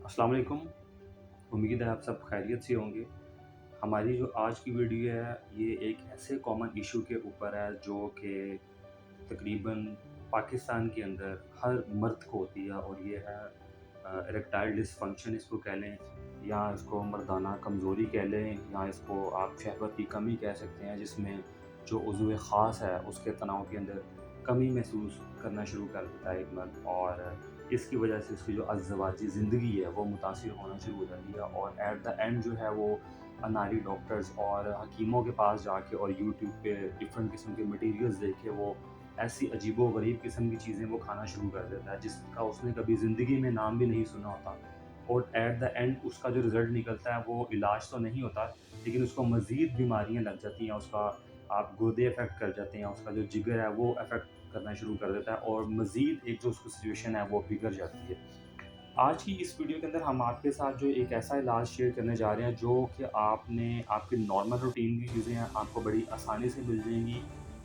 अस्सलाम वालेकुम। उम्मीद है आप सब खैरियत से होंगे। हमारी जो आज की वीडियो है ये एक ऐसे कॉमन इशू के ऊपर है जो कि तकरीबन पाकिस्तान के अंदर हर मर्द को होती है, और ये है इरेक्टाइल डिसफंक्शन इसको कह लें, या इसको मर्दाना कमज़ोरी कह लें, या इसको आप शहवत की कमी कह सकते हैं, जिसमें जो उज़्व ख़ास है उसके तनाव के अंदर कमी महसूस करना शुरू कर देता है एक मर्द, और इसकी वजह से उसकी जो अज़दवाजी ज़िंदगी है वो मुतासिर होना शुरू हो जाती है। और एट द एंड जो है वो अनारी डॉक्टर्स और हकीमों के पास जाके और यूट्यूब पे डिफरेंट किस्म के मटेरियल्स देख के वो ऐसी अजीबो गरीब किस्म की चीज़ें वो खाना शुरू कर देता है जिसका उसने कभी ज़िंदगी में नाम भी नहीं सुना होता। और एट द एंड उसका जो रिज़ल्ट निकलता है वो इलाज तो नहीं होता, लेकिन उसको मज़ीद बीमारियाँ लग जाती हैं, उसका आप गुर्दे अफेक्ट कर जाते हैं, उसका जो जिगर है वो अफेक्ट करना शुरू कर देता है, और मज़ीद एक जो उसकी सिचुएशन है वो बिगड़ जाती है। आज की इस वीडियो के अंदर हम आपके साथ जो एक ऐसा इलाज शेयर करने जा रहे हैं जो कि आपने आपकी नॉर्मल रूटीन की चीज़ें हैं आपको बड़ी आसानी से मिल जाएंगी,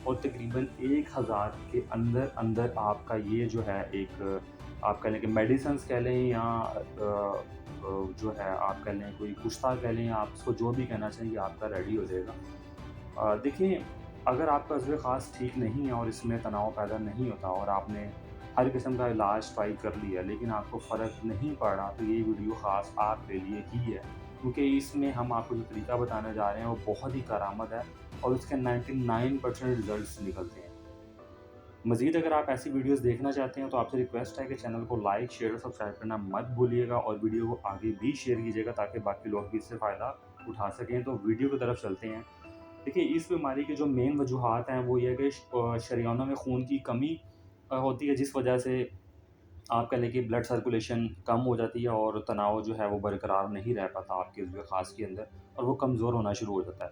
और तकरीबन 1000 के अंदर अंदर आपका ये जो है एक आप कह लें कि मेडिसिन्स कह लें, या जो है आप कह लें कोई कुश्ता कह लें, आप उसको जो भी कहना चाहिए आपका रेडी हो जाएगा। देखिए, अगर आपका उज़्व ख़ास ठीक नहीं है और इसमें तनाव पैदा नहीं होता और आपने हर किस्म का इलाज ट्राई कर लिया लेकिन आपको फ़र्क नहीं पड़ रहा, तो ये वीडियो ख़ास आपके लिए ही है, क्योंकि इसमें हम आपको जो तरीका बताने जा रहे हैं वो बहुत ही कारआमद है और उसके 99% रिज़ल्ट्स निकलते हैं। मज़ीद अगर आप ऐसी वीडियोज़ देखना चाहते हैं तो आपसे रिक्वेस्ट है कि चैनल को लाइक, शेयर और सब्सक्राइब करना मत भूलिएगा, और वीडियो को आगे भी शेयर कीजिएगा ताकि बाकी लोग भी इससे फ़ायदा उठा सकें। तो वीडियो की तरफ चलते हैं। देखिए, इस बीमारी की जो मेन वजूहात हैं वो ये है कि शरीयानों में खून की कमी होती है, जिस वजह से आप कह लें कि ब्लड सर्कुलेशन कम हो जाती है और तनाव जो है वो बरकरार नहीं रह पाता आपके उज़्व ख़ास के अंदर, और वो कमज़ोर होना शुरू हो जाता है।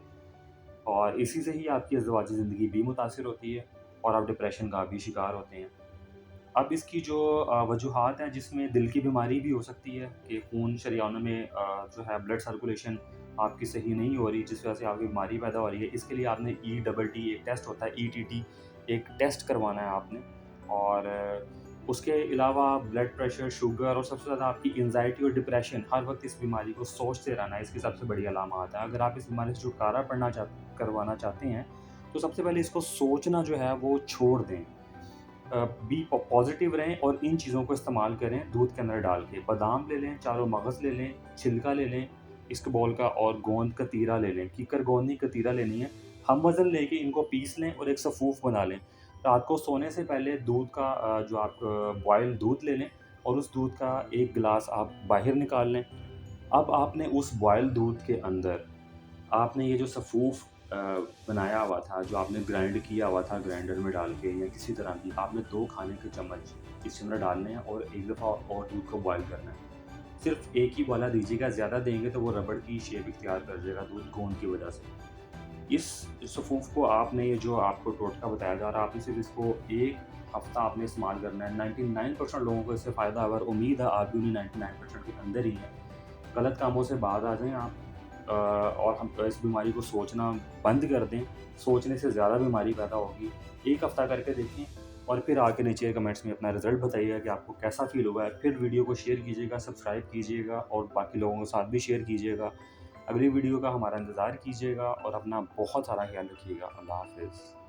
और इसी से ही आपकी अज़दवाजी ज़िंदगी भी मुतासिर होती है और आप डिप्रेशन का भी शिकार होते हैं। अब इसकी जो वजूहात हैं, जिसमें दिल की बीमारी भी हो सकती है कि खून शरीयानों में जो है ब्लड सर्कुलेशन आपकी सही नहीं हो रही, जिस वजह से आपकी बीमारी पैदा हो रही है। इसके लिए आपने ई-डबल-टी एक टेस्ट होता है, ईटीटी एक टेस्ट करवाना है आपने। और उसके अलावा ब्लड प्रेशर, शुगर और सबसे ज़्यादा आपकी एंग्ज़ायटी और डिप्रेशन, हर वक़्त इस बीमारी को सोचते रहना, इसकी सबसे बड़ी अलामत है। अगर आप इस बीमारी से छुटकारा करवाना चाहते हैं, तो सबसे पहले इसको सोचना जो है वो छोड़ दें। बी पॉजिटिव रहें और इन चीज़ों को इस्तेमाल करें दूध के अंदर डाल के। बादाम ले लें, चारों मगज़ ले लें, छिलका ले लें इसबगोल का, और गोंद कतीरा ले लें। कीकर गोंद नहीं, कतीरा लेनी है। हम वज़न लेके इनको पीस लें और एक सफ़ूफ बना लें। रात को सोने से पहले दूध का जो आप बॉयल दूध ले लें, और उस दूध का 1 गिलास आप बाहर निकाल लें। अब आपने उस बॉयल दूध के अंदर आपने ये जो सफ़ूफ बनाया हुआ था, जो आपने ग्राइंड किया हुआ था ग्राइंडर में डाल के या किसी तरह भी, आपने 2 खाने के चम्मच इसके अंदर डालने हैं और एक दफ़ा और दूध को बॉयल करना है। सिर्फ़ एक ही उबाला दीजिएगा, ज़्यादा देंगे तो वो रबड़ की शेप इख्तियार कर जाएगा दूध गोंद की वजह से। इस सफ़ूफ को आपने, ये जो आपको टोटका बताया जा रहा है, आपने सिर्फ़ इसको 1 हफ़्ता आपने इस्तेमाल करना है। 99% लोगों को इससे फ़ायदा होगा, और उम्मीद है आप भी उन्हीं 99% के अंदर ही हैं। गलत कामों से बाज आ जाएँ आप, और हम इस बीमारी को सोचना बंद कर दें। सोचने से ज़्यादा बीमारी पैदा होगी। 1 हफ़्ता करके देखें और फिर आके नीचे कमेंट्स में अपना रिज़ल्ट बताइएगा कि आपको कैसा फ़ील हुआ है। फिर वीडियो को शेयर कीजिएगा, सब्सक्राइब कीजिएगा और बाकी लोगों के साथ भी शेयर कीजिएगा। अगली वीडियो का हमारा इंतज़ार कीजिएगा और अपना बहुत सारा ख़्याल रखिएगा। अल्लाह हाफ़िज़।